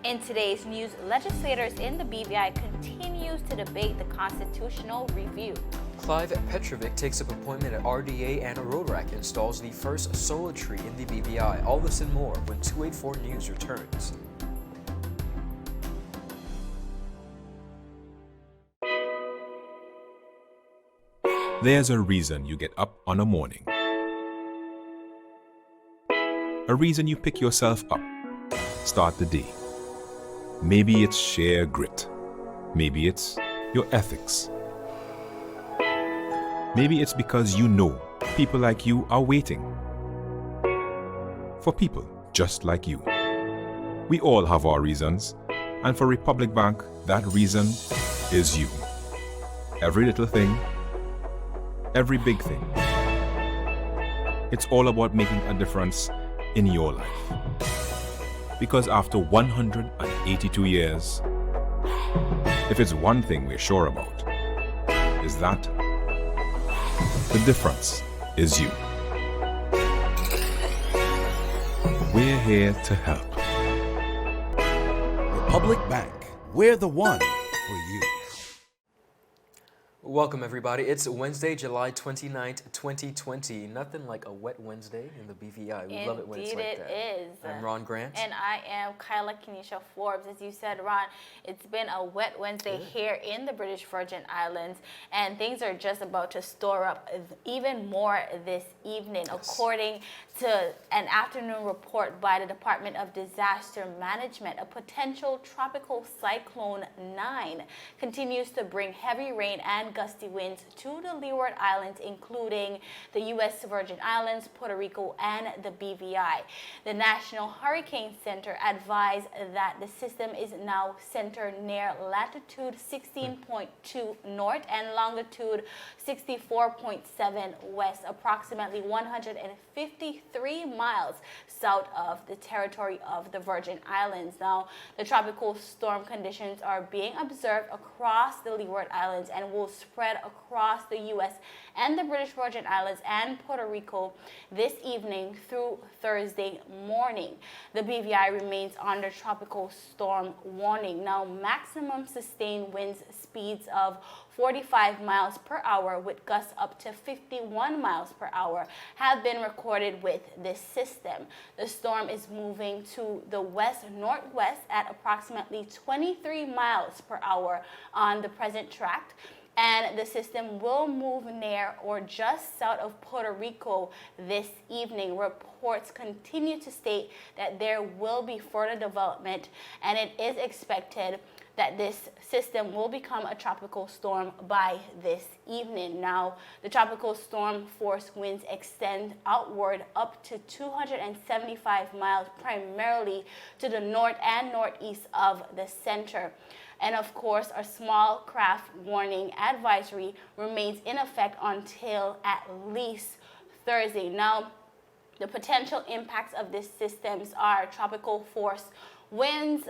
In today's news, legislators in the BVI continues to debate the constitutional review. Clive Petrovic takes up appointment at RDA and Rotract installs the first solar tree in the BVI. All this and more when 284 News returns. There's a reason you get up on a morning. A reason you pick yourself up, start the day. Maybe it's sheer grit. Maybe it's your ethics. Maybe it's because you know people like you are waiting for people just like you. We all have our reasons, and for Republic Bank, that reason is you. Every little thing, every big thing. It's all about making a difference in your life. Because after 182 years, if it's one thing we're sure about, is that the difference is you. We're here to help. Republic Bank, we're the one for you. Welcome everybody. It's Wednesday, July 29th, 2020. Nothing like a wet Wednesday in the BVI. We love it when it's like that. Indeed it is. I'm Ron Grant. And I am Kyla Kenesha Forbes. As you said, Ron, it's been a wet Wednesday here in the British Virgin Islands, and things are just about to store up even more this evening. Yes. According to an afternoon report by the Department of Disaster Management, a potential tropical cyclone 9 continues to bring heavy rain and gusty winds to the Leeward Islands, including the U.S. Virgin Islands, Puerto Rico, and the BVI. The National Hurricane Center advised that the system is now centered near latitude 16.2 north and longitude 64.7 west, approximately 153 miles south of the territory of the Virgin Islands. Now, the tropical storm conditions are being observed across the Leeward Islands and will spread across the U.S. and the British Virgin Islands and Puerto Rico this evening through Thursday morning. The BVI remains under tropical storm warning. Now, maximum sustained wind speeds of 45 miles per hour with gusts up to 51 miles per hour have been recorded with this system. The storm is moving to the west-northwest at approximately 23 miles per hour on the present track, and the system will move near or just south of Puerto Rico this evening. Reports continue to state that there will be further development, and it is expected that this system will become a tropical storm by this evening. Now, the tropical storm force winds extend outward up to 275 miles, primarily to the north and northeast of the center. And of course, a small craft warning advisory remains in effect until at least Thursday. Now, the potential impacts of these systems are tropical force winds,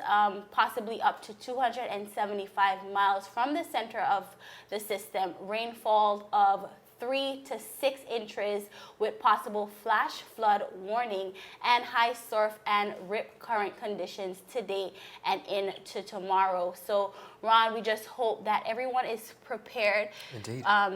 possibly up to 275 miles from the center of the system, rainfall of 3 to 6 inches with possible flash flood warning, and high surf and rip current conditions today and into tomorrow. So, Ron, we just hope that everyone is prepared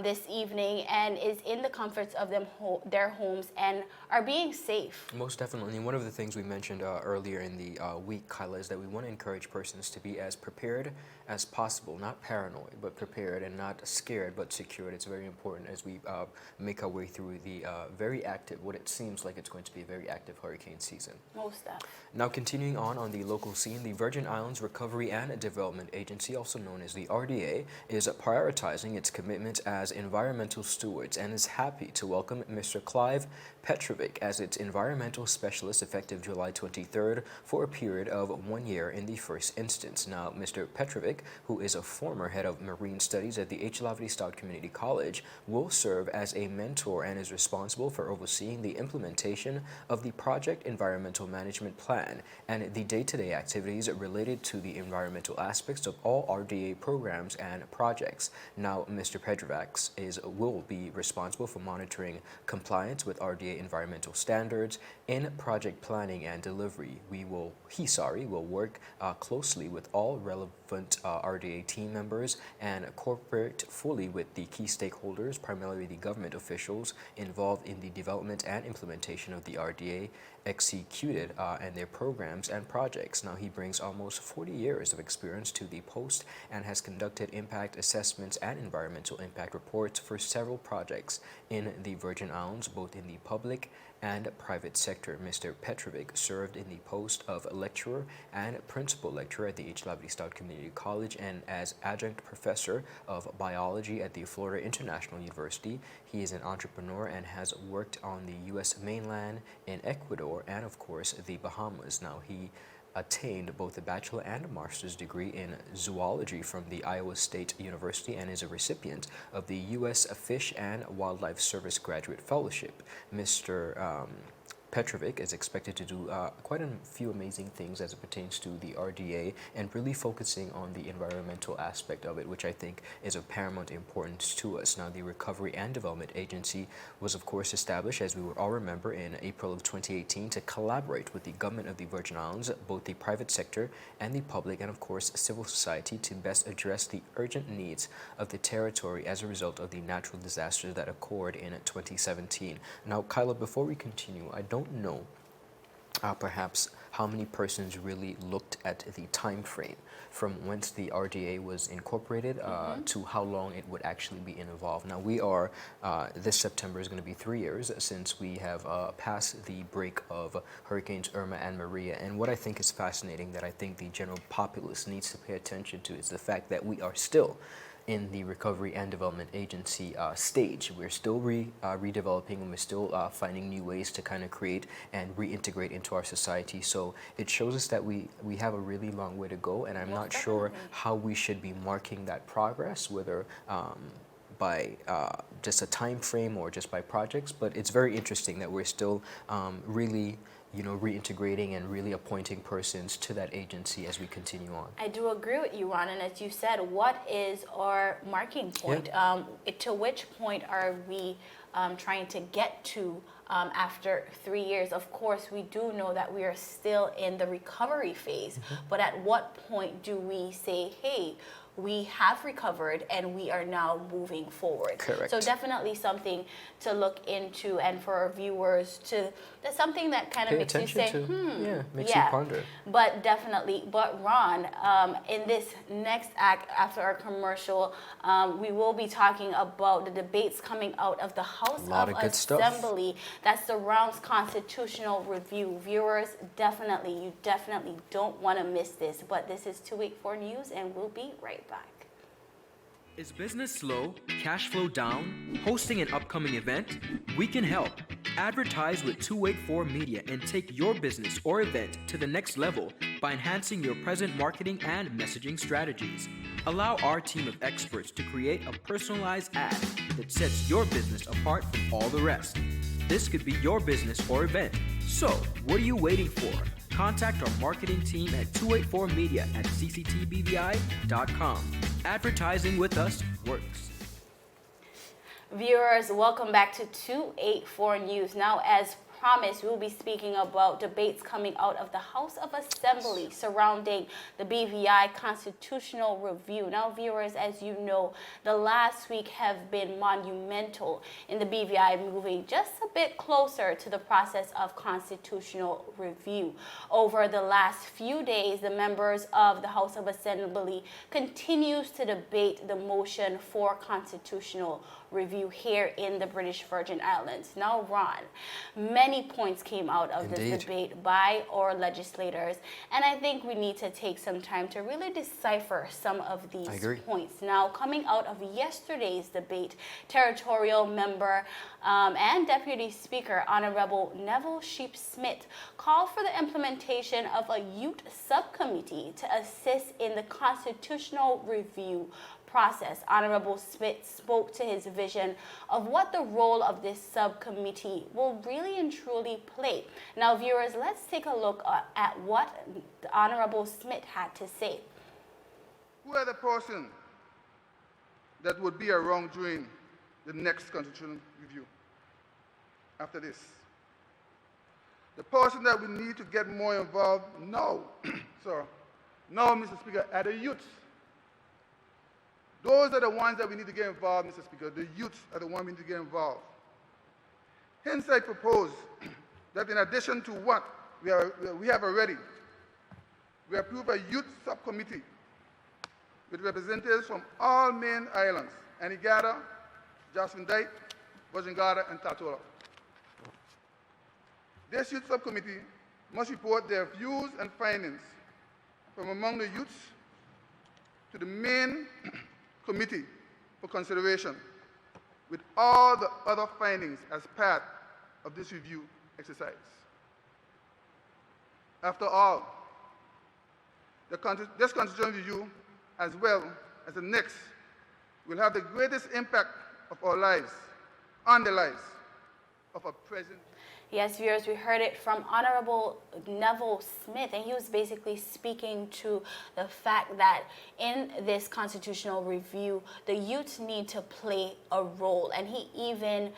this evening and is in the comforts of their homes and are being safe. Most definitely. And one of the things we mentioned earlier in the week, Kyla, is that we want to encourage persons to be as prepared as possible, not paranoid, but prepared, and not scared, but secured. It's very important as we make our way through the very active, what it seems like it's going to be a very active hurricane season. Most definitely. Now, continuing on the local scene, the Virgin Islands Recovery and Development Agency, also known as the RDA, is prioritizing its commitment as environmental stewards and is happy to welcome Mr. Clive Petrovic as its environmental specialist effective July 23rd for a period of 1 year in the first instance. Now, Mr. Petrovic, who is a former head of marine studies at the H. Lavely Stout Community College, will serve as a mentor and is responsible for overseeing the implementation of the Project Environmental Management Plan and the day-to-day activities related to the environmental aspects of all all RDA programs and projects. Now, Mr. Petrovic will be responsible for monitoring compliance with RDA environmental standards in project planning and delivery. He will work closely with all relevant RDA team members and cooperate fully with the key stakeholders, primarily the government officials involved in the development and implementation of the RDA executed and their programs and projects. Now, he brings almost 40 years of experience to the post and has conducted impact assessments and environmental impact reports for several projects in the Virgin Islands, both in the public and private sector. Mr. Petrovic served in the post of lecturer and principal lecturer at the H. Lavely Stout Community College and as adjunct professor of biology at the Florida International University. He is an entrepreneur and has worked on the U.S. mainland, in Ecuador, and of course the Bahamas. Now, he attained both a bachelor and a master's degree in zoology from the Iowa State University and is a recipient of the U.S. Fish and Wildlife Service Graduate Fellowship. Mr. Petrovic is expected to do quite a few amazing things as it pertains to the RDA and really focusing on the environmental aspect of it, which I think is of paramount importance to us. Now, the Recovery and Development Agency was, of course, established, as we will all remember, in April of 2018 to collaborate with the government of the Virgin Islands, both the private sector and the public, and, of course, civil society to best address the urgent needs of the territory as a result of the natural disaster that occurred in 2017. Now, Kyla, before we continue, I don't know perhaps how many persons really looked at the time frame from whence the RDA was incorporated to how long it would actually be involved. Now, we are, this September is going to be 3 years since we have passed the break of Hurricanes Irma and Maria. And what I think is fascinating that I think the general populace needs to pay attention to is the fact that we are still in the Recovery and Development Agency stage. We're still redeveloping, and we're still finding new ways to kind of create and reintegrate into our society. So it shows us that we have a really long way to go, and I'm not sure how we should be marking that progress, whether by just a time frame or just by projects. But it's very interesting that we're still really reintegrating and really appointing persons to that agency as we continue on. I do agree with you, Ron, and as you said, what is our marking point? Yeah. To which point are we trying to get to after 3 years? Of course, we do know that we are still in the recovery phase, but at what point do we say, hey, we have recovered and we are now moving forward? Correct. So definitely something to look into, and for our viewers that's something that kind of makes you say, makes you ponder. But definitely, Ron, in this next act after our commercial, we will be talking about the debates coming out of the House of Assembly that surrounds constitutional review. Viewers, you definitely don't want to miss this. But this is 284 News, and we'll be right back. Is business slow, cash flow down, hosting an upcoming event? We can help. Advertise with 284 Media and take your business or event to the next level by enhancing your present marketing and messaging strategies. Allow our team of experts to create a personalized ad that sets your business apart from all the rest. This could be your business or event. So, what are you waiting for? Contact our marketing team at 284media@cctbvi.com. Advertising with us works. Viewers, welcome back to 284 News. Now, as promised, we'll be speaking about debates coming out of the House of Assembly surrounding the BVI constitutional review. Now, viewers, as you know, the last week have been monumental in the BVI moving just a bit closer to the process of constitutional review. Over the last few days, the members of the House of Assembly continues to debate the motion for constitutional review here in the British Virgin Islands. Now, Ron, many points came out of this debate by our legislators, and I think we need to take some time to really decipher some of these points. Now, coming out of yesterday's debate, territorial member and Deputy Speaker Honorable Neville Sheep-Smith called for the implementation of a youth subcommittee to assist in the constitutional review process. Honorable Smith spoke to his vision of what the role of this subcommittee will really and truly play. Now, viewers, let's take a look at what Honorable Smith had to say. Who are the person that would be around during the next constitutional review after this? The person that we need to get more involved now, now, Mr. Speaker, are the youth. Those are the ones that we need to get involved, Mr. Speaker. The youth are the ones we need to get involved. Hence, I propose that in addition to what we have already, we approve a youth subcommittee with representatives from all main islands, Anegada, Jocelyn Dyke, Bojangada, and Tatola. This youth subcommittee must report their views and findings from among the youths to the main committee for consideration, with all the other findings as part of this review exercise. After all, this constitutional review, as well as the next, will have the greatest impact of our lives, on the lives of our present. Yes, viewers, we heard it from Honorable Neville Smith, and he was basically speaking to the fact that in this constitutional review, the youth need to play a role. And he even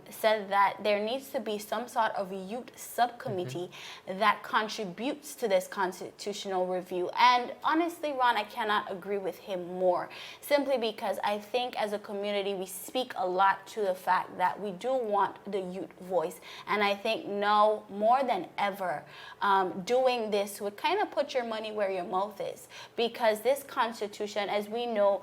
said that there needs to be some sort of youth subcommittee that contributes to this constitutional review. And honestly, Ron, I cannot agree with him more, simply because I think as a community, we speak a lot to the fact that we do want the youth voice. And I think now more than ever, doing this would kind of put your money where your mouth is, because this constitution, as we know,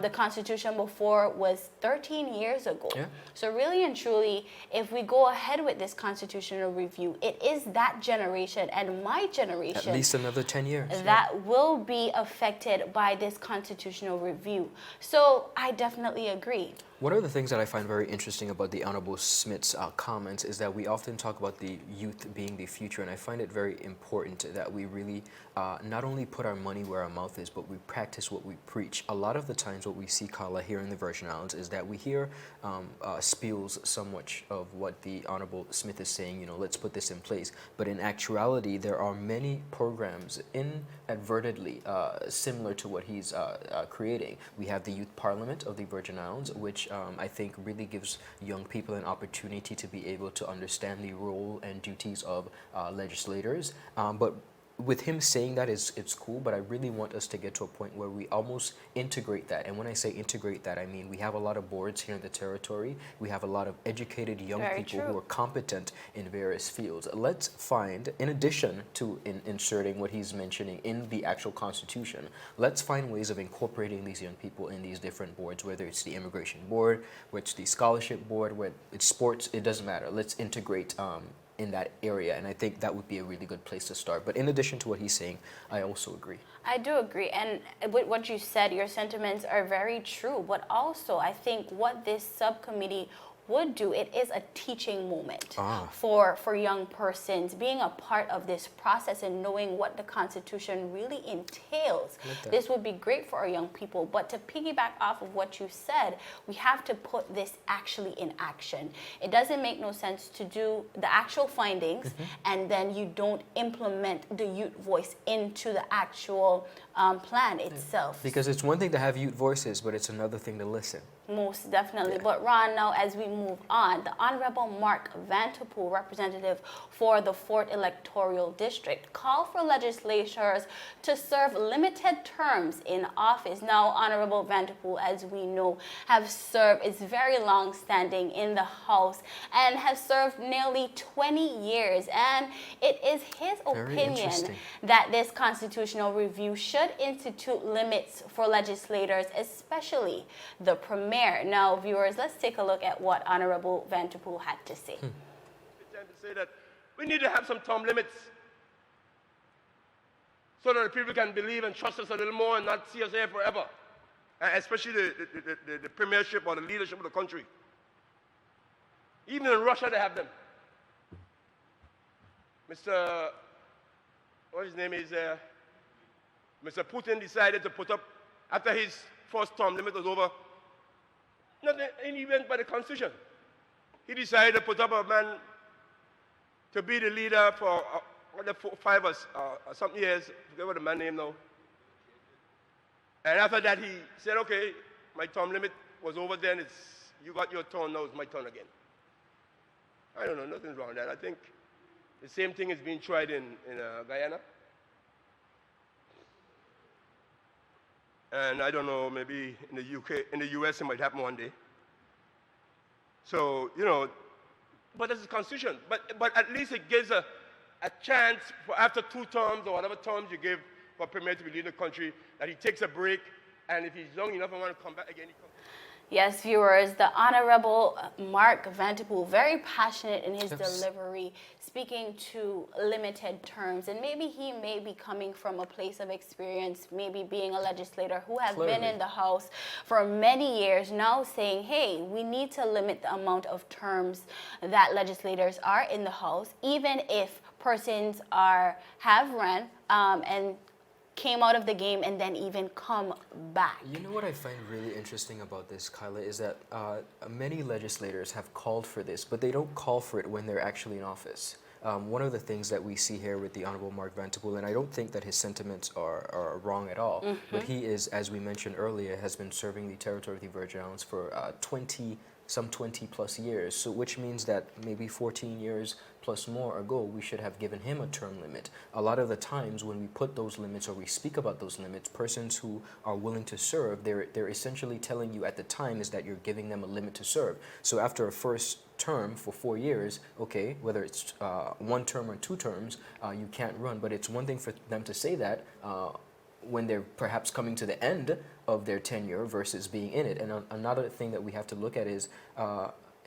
the constitution before was 13 years ago. Yeah. So really and truly, if we go ahead with this constitutional review, it is that generation and my generation, at least another 10 years, that will be affected by this constitutional review. So I definitely agree. One of the things that I find very interesting about the Honorable Smith's comments is that we often talk about the youth being the future, and I find it very important that we really not only put our money where our mouth is, but we practice what we preach. A lot of the times what we see, Kala, here in the Virgin Islands is that we hear spiels somewhat of what the Honorable Smith is saying, you know, let's put this in place. But in actuality, there are many programs inadvertently similar to what he's creating. We have the Youth Parliament of the Virgin Islands, which I think really gives young people an opportunity to be able to understand the role and duties of legislators. But with him saying that, it's cool, but I really want us to get to a point where we almost integrate that. And when I say integrate that, I mean we have a lot of boards here in the territory. We have a lot of educated young people who are competent in various fields. Let's find, in addition to inserting what he's mentioning in the actual constitution, let's find ways of incorporating these young people in these different boards, whether it's the immigration board, whether it's the scholarship board, whether it's sports, it doesn't matter. Let's integrate in that area, and I think that would be a really good place to start. But in addition to what he's saying, I also agree. I do agree, and with what you said, your sentiments are very true, but also I think what this subcommittee would do, it is a teaching moment for young persons, being a part of this process and knowing what the Constitution really entails. This would be great for our young people. But to piggyback off of what you said, we have to put this actually in action. It doesn't make no sense to do the actual findings and then you don't implement the youth voice into the actual plan itself. Because it's one thing to have youth voices, but it's another thing to listen. Most definitely. But Ron, now as we move on, the Honorable Mark Vanterpool, representative for the 4th Electoral District, called for legislators to serve limited terms in office. Now, Honorable Vanterpool, as we know, is very long standing in the House and has served nearly 20 years. And it is his opinion that this constitutional review should institute limits for legislators, especially the premier. Now, viewers, let's take a look at what Honorable Vanterpool had to say. It's time to say that we need to have some term limits so that the people can believe and trust us a little more and not see us here forever, especially the premiership or the leadership of the country. Even in Russia, they have them. What his name is, Mr. Putin decided to put up, after his first term limit was over, not any event by the Constitution. He decided to put up a man to be the leader for 5 or something years. I forget what the man's name now. And after that, he said, okay, my term limit was over then. You got your turn, now it's my turn again. I don't know, nothing's wrong with that. I think the same thing is being tried in Guyana. And I don't know, maybe in the UK, in the US, it might happen one day. So, but it's a constitution. But at least it gives a chance for after 2 terms or whatever terms you give for a premier to be leading the country, that he takes a break, and if he's young enough and want to come back again, he comes. Yes, viewers, the Honorable Mark Vanterpool, very passionate in his delivery, speaking to limited terms. And maybe he may be coming from a place of experience, maybe being a legislator who has been in the House for many years, now saying, hey, we need to limit the amount of terms that legislators are in the House, even if persons have run and came out of the game and then even come back. You know what I find really interesting about this, Kyla, is that many legislators have called for this, but they don't call for it when they're actually in office. One of the things that we see here with the Honorable Mark Vanterpool, and I don't think that his sentiments are wrong at all, but he is, as we mentioned earlier, has been serving the territory of the Virgin Islands for some 20 plus years, so which means that maybe 14 years plus more ago, we should have given him a term limit. A lot of the times when we put those limits or we speak about those limits, persons who are willing to serve, they're essentially telling you at the time is that you're giving them a limit to serve. So after a first term for 4 years, okay, whether it's 1 term or 2 terms, you can't run, but it's one thing for them to say that when they're perhaps coming to the end of their tenure versus being in it. And another thing that we have to look at is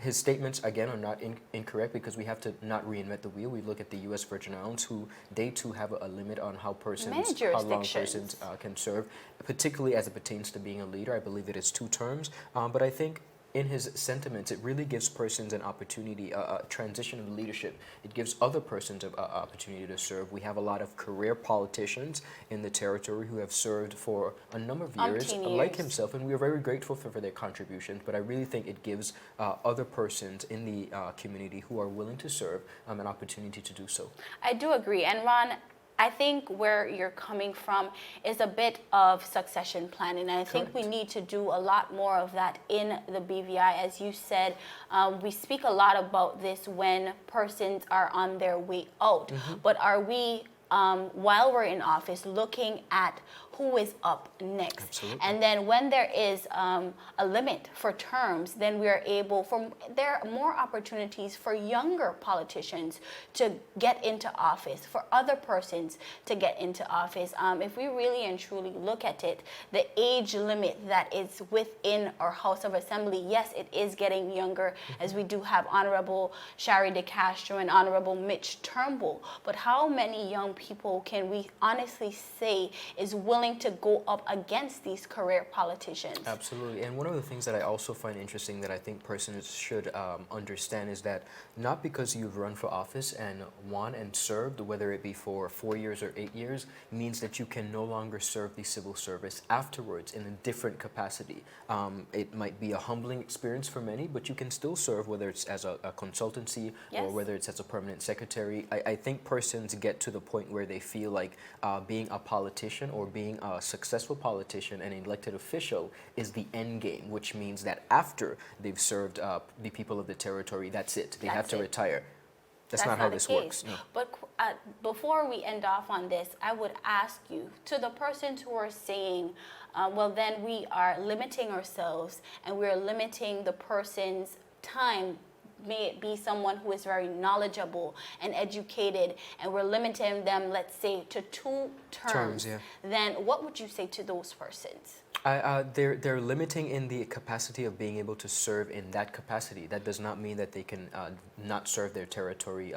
his statements, again, are not incorrect, because we have to not reinvent the wheel. We look at the U.S. Virgin Islands, who they too have a limit on how long persons can serve, particularly as it pertains to being a leader. I believe it is 2 terms, but I think in his sentiments, it really gives persons an opportunity, a transition of leadership. It gives other persons an opportunity to serve. We have a lot of career politicians in the territory who have served for a number of years, like himself, and we are very grateful for their contributions, but I really think it gives other persons in the community who are willing to serve an opportunity to do so. I do agree, and Ron, I think where you're coming from is a bit of succession planning, and I think we need to do a lot more of that in the BVI. As you said, we speak a lot about this when persons are on their way out, but are we, while we're in office, looking at who is up next? Absolutely. And then when there is a limit for terms, then we are able, there are more opportunities for younger politicians to get into office, for other persons to get into office. If we really and truly look at it, the age limit that is within our House of Assembly, yes, it is getting younger, as we do have Honorable Shari De Castro and Honorable Mitch Turnbull, but how many young people can we honestly say is willing to go up against these career politicians? Absolutely. And one of the things that I also find interesting that I think persons should understand is that not because you've run for office and won and served, whether it be for 4 years or 8 years, means that you can no longer serve the civil service afterwards in a different capacity. It might be a humbling experience for many, but you can still serve, whether it's as a consultancy or whether it's as a permanent secretary. I think persons get to the point where they feel like being a politician or being a successful politician and elected official is the end game, which means that after they've served the people of the territory, that's it. They have to retire. That's not how this works. No. But before we end off on this, I would ask you, to the persons who are saying, well, then we are limiting ourselves and we're limiting the person's time, may it be someone who is very knowledgeable and educated, and we're limiting them, let's say, to 2 terms, then what would you say to those persons? They're limiting in the capacity of being able to serve in that capacity. That does not mean that they can not serve their territory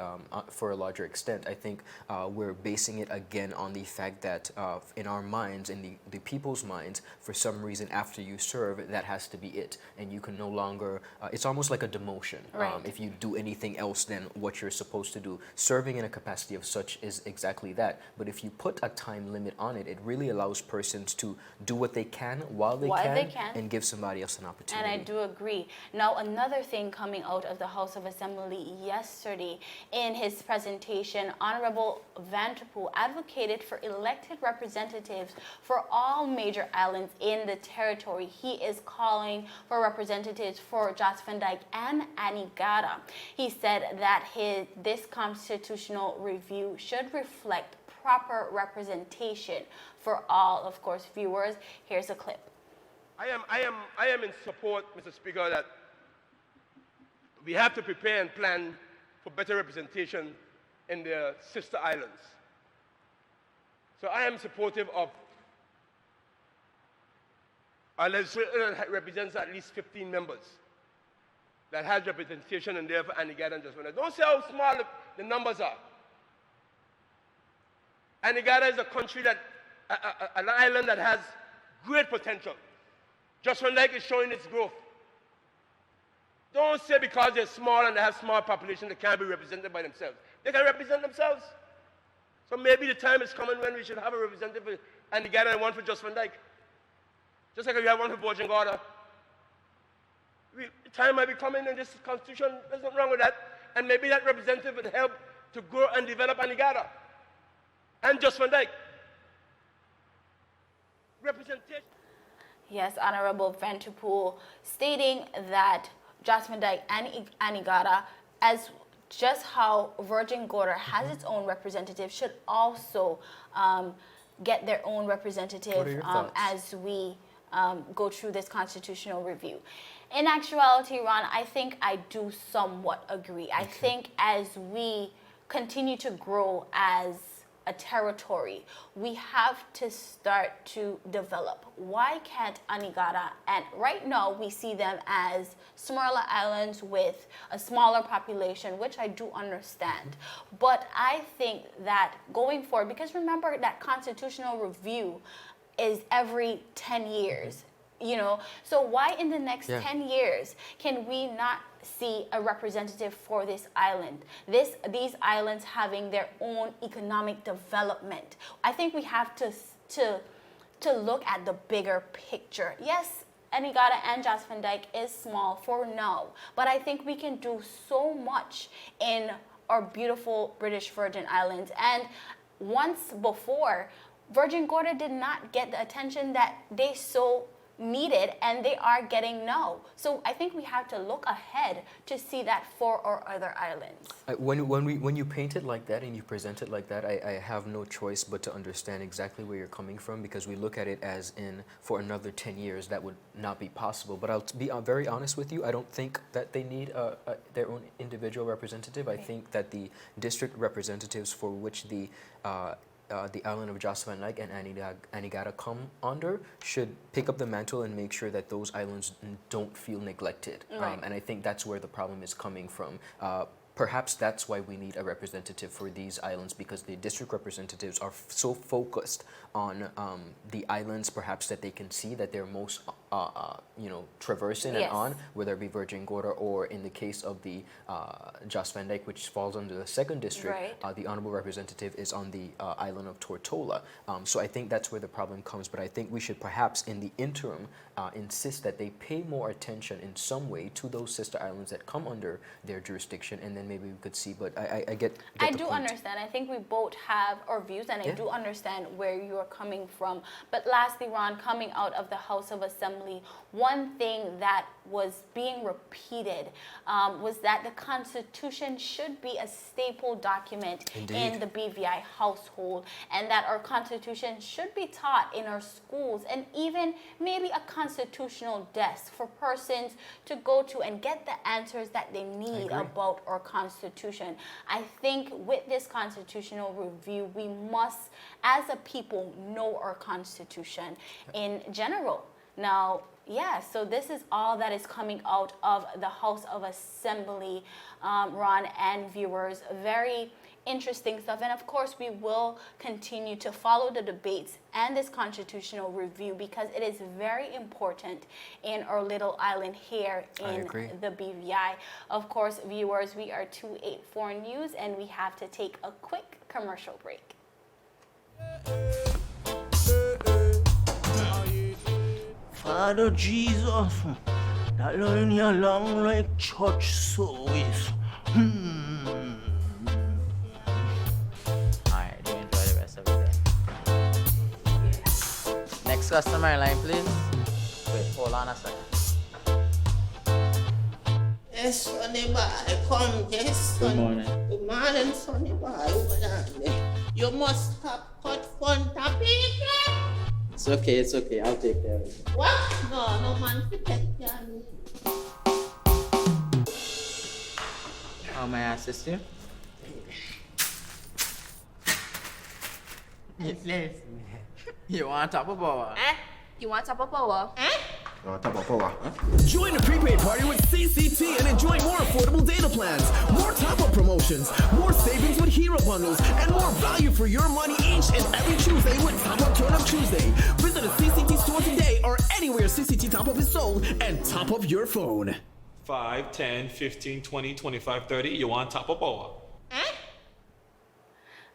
for a larger extent. I think we're basing it again on the fact that in our minds, in the people's minds, for some reason after you serve, that has to be it. And you can no longer, it's almost like a demotion. If you do anything else than what you're supposed to do. Serving in a capacity of such is exactly that. But if you put a time limit on it, it really allows persons to do what they can can while they can and give somebody else an opportunity. And I do agree. Now, another thing coming out of the House of Assembly yesterday, in his presentation, Honorable Vanterpool advocated for elected representatives for all major islands in the territory. He is calling for representatives for Jos Van Dyke and Anegada. He said that this constitutional review should reflect proper representation for all. Of course, viewers, here's a clip. I am in support, Mr. Speaker, that we have to prepare and plan for better representation in the sister islands. So I am supportive of a legislature that represents at least 15 members that has representation in there for Anegada and Jos Van Dyke. Don't say how small the numbers are. Anegada is a country an island that has great potential. Jos Van Dyke is showing its growth. Don't say because they're small and they have small population, they can't be represented by themselves. They can represent themselves. So maybe the time is coming when we should have a representative for Anegada and one for Jos Van Dyke. Just like we have one for Bojangada. The time might be coming in this constitution, there's nothing wrong with that. And maybe that representative would help to grow and develop Anegada and Jos Van Dyke. Representation. Yes, Honorable Vanterpool stating that Jos Van Dyke and Anegada, as just how Virgin Gorda has its own representative, should also get their own representative What are your thoughts? as we go through this constitutional review. In actuality, Ron, I think I do somewhat agree. I think as we continue to grow as a territory, we have to start to develop. Why can't Anegada, and right now we see them as smaller islands with a smaller population, which I do understand. But I think that going forward, because remember that constitutional review is every 10 years. So why in the next 10 years can we not see a representative for this island? These islands having their own economic development. I think we have to look at the bigger picture. Yes, Anegada and Jos Van Dyke is small for now, but I think we can do so much in our beautiful British Virgin Islands. And once before, Virgin Gorda did not get the attention that they so needed, and they are getting now. So I think we have to look ahead to see that for our other islands. When you paint it like that and you present it like that, I have no choice but to understand exactly where you're coming from, because we look at it as in for another 10 years that would not be possible. But I'll be very honest with you, I don't think that they need their own individual representative. I think that the district representatives for which the island of Jos Van Dyke and Anegada come under should pick up the mantle and make sure that those islands don't feel neglected. Right. And I think that's where the problem is coming from. Perhaps that's why we need a representative for these islands, because the district representatives are so focused on the islands, perhaps that they can see that they're most, traversing and on, whether it be Virgin Gorda or in the case of the Jos Van Dyke, which falls under the 2nd district, the honorable representative is on the island of Tortola. So I think that's where the problem comes. But I think we should perhaps in the interim insist that they pay more attention in some way to those sister islands that come under their jurisdiction, and then maybe we could see. But I get I the do point. understand. I think we both have our views, and I do understand where you are coming from. But lastly, Ron, coming out of the House of Assembly, one thing that was being repeated was that the Constitution should be a staple document in the BVI household, and that our Constitution should be taught in our schools, and even maybe a constitutional desk for persons to go to and get the answers that they need about our Constitution. I think with this constitutional review, we must, as a people, know our Constitution in general. Now, so this is all that is coming out of the House of Assembly, Ron and viewers. Very interesting stuff. And of course, we will continue to follow the debates and this constitutional review, because it is very important in our little island here in the BVI. Of course, viewers, we are 284 News, and we have to take a quick commercial break. Father Jesus, that line here long like church service. Alright, do enjoy the rest of the day. Next customer line, please. Wait, hold on a second. Yes, Sonny boy, come, yes, Good son. morning. Good morning, Sonny boy. Hold on there. You must have cut fun topic. It's okay, I'll take care of it. What? No man forget you. How may I assist you? Yes. You want top of power? You want top of power? Join the prepaid party with CCT and enjoy more affordable data plans, more top-up promotions, more savings with hero bundles, and more value for your money each and every Tuesday with Top Up Turn Up Tuesday. Visit a CCT store today or anywhere CCT Top Up is sold and top up your phone. 5, 10, 15, 20, 25, 30. You want top of power?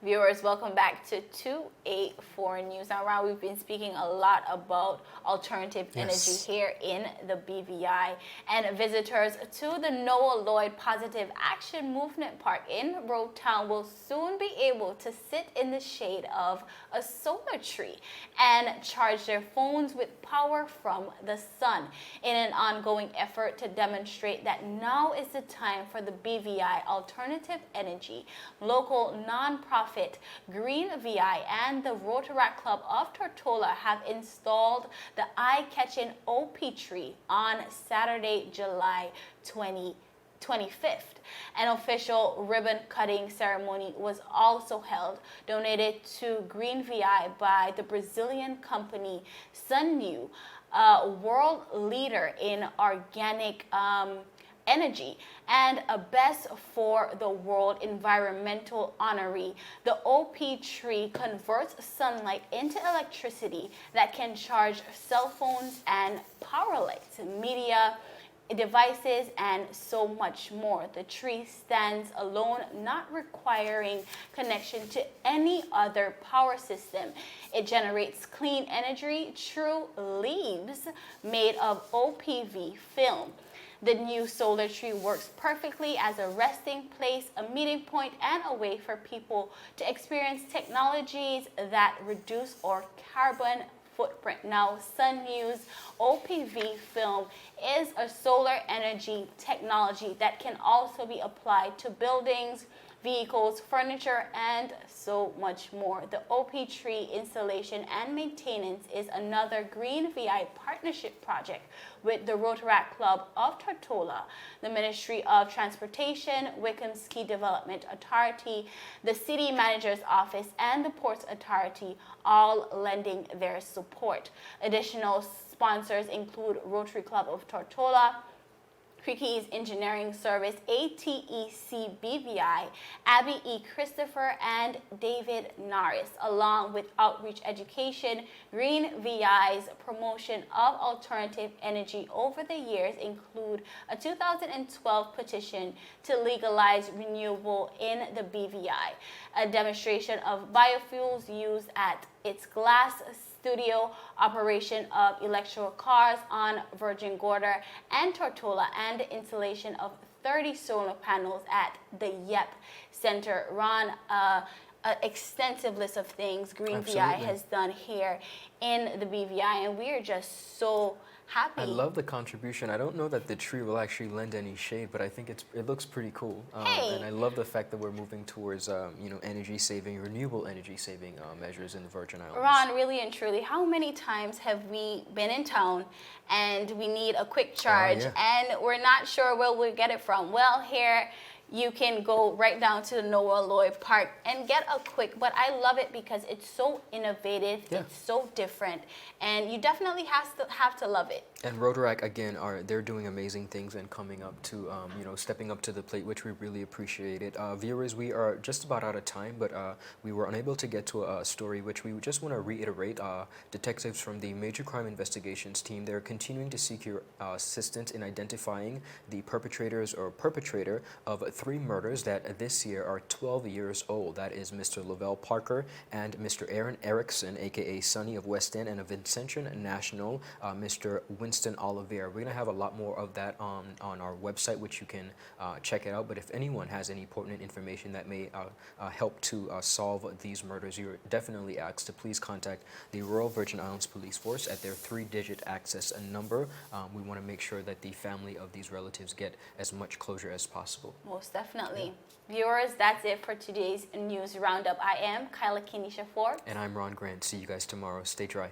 Viewers, welcome back to 284 News. Now, Ron, we've been speaking a lot about alternative energy here in the BVI, and visitors to the Noah Lloyd Positive Action Movement Park in Road Town will soon be able to sit in the shade of a solar tree and charge their phones with power from the sun in an ongoing effort to demonstrate that now is the time for the BVI Alternative Energy, local nonprofit Green VI, and the Rotract Club of Tortola have installed the eye-catching OP tree on Saturday, July 25th. An official ribbon-cutting ceremony was also held, donated to Green VI by the Brazilian company Sunnew, a world leader in organic energy and a best for the world environmental honoree. The OP tree converts sunlight into electricity that can charge cell phones and power lights, media devices, and so much more. The tree stands alone, not requiring connection to any other power system. It generates clean energy through leaves made of OPV film. The new solar tree works perfectly as a resting place, a meeting point, and a way for people to experience technologies that reduce our carbon footprint. Now, Sunnew's OPV film is a solar energy technology that can also be applied to buildings, vehicles, furniture, and so much more. The OP tree installation and maintenance is another Green VI partnership project with the Rotract Club of Tortola, the Ministry of Transportation, Wickham Ski Development Authority, the City Manager's Office, and the Ports Authority, all lending their support. Additional sponsors include Rotary Club of Tortola, Creeky's Engineering Service, ATEC BVI, Abby E. Christopher, and David Norris, along with Outreach Education. Green VI's promotion of alternative energy over the years include a 2012 petition to legalize renewable in the BVI, a demonstration of biofuels used at its glass studio operation of electrical cars on Virgin Gorda and Tortola, and the installation of 30 solar panels at the YEP Center. Ron, an extensive list of things Green VI has done here in the BVI, and we are just so happy. I love the contribution. I don't know that the tree will actually lend any shade, but I think it looks pretty cool. And I love the fact that we're moving towards energy saving, renewable energy saving measures in the Virgin Islands. Ron, really and truly, how many times have we been in town and we need a quick charge and we're not sure where we'll get it from? Well, here you can go right down to the Noah Lloyd Park and get a quick, but I love it because it's so innovative, it's so different, and you definitely have to love it. And Rotaract, again, they're doing amazing things and coming up to, stepping up to the plate, which we really appreciate it. Viewers, we are just about out of time, but we were unable to get to a story which we just want to reiterate. Detectives from the Major Crime Investigations team, they're continuing to seek your assistance in identifying the perpetrator of three murders that this year are 12 years old. That is Mr. Lavelle Parker and Mr. Aaron Erickson, aka Sonny of West End, and a Vincentian national, Mr. Winston Oliveira. We're going to have a lot more of that on our website, which you can check it out. But if anyone has any pertinent information that may help to solve these murders, you're definitely asked to please contact the Royal Virgin Islands Police Force at their 3-digit access number. We want to make sure that the family of these relatives get as much closure as possible. Most definitely. Viewers, that's it for today's news roundup. I am Kyla Kenisha Forbes. And I'm Ron Grant. See you guys tomorrow. Stay dry.